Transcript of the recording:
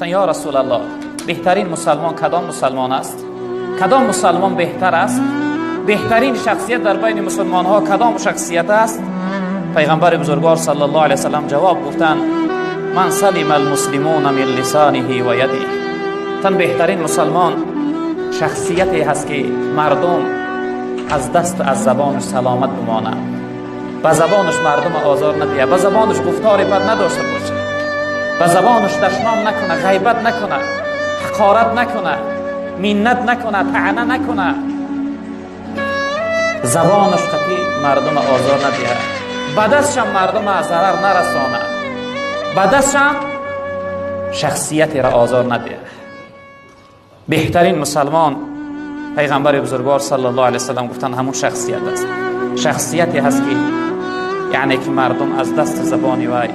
گفتن یا رسول الله بهترین مسلمان کدام مسلمان است؟ کدام مسلمان بهتر است؟ بهترین شخصیت در بین مسلمان ها کدام شخصیت است؟ پیغمبر بزرگوار صلی الله علیه وسلم جواب گفتند من سلم المسلمون من لسانه و یده. تن بهترین مسلمان شخصیتی هست که مردم از دست و از زبانش سلامت بمانند، به زبانش مردم آزار ندهد، به زبانش گفتار بد نداشته باشه، به زبانش دشنام نکنه، غیبت نکنه، حقارت نکنه، منت نکنه، طعنه نکنه، زبانش قطعی مردم آزار ندهد، به دستش مردم ضرر نرسانه، به دستش شخصیت را آزار ندهد. بهترین مسلمان پیغمبر بزرگوار صلی الله علیه وسلم گفتن همون شخصیت است، شخصیتی هست که یعنی که مردم از دست زبانی وی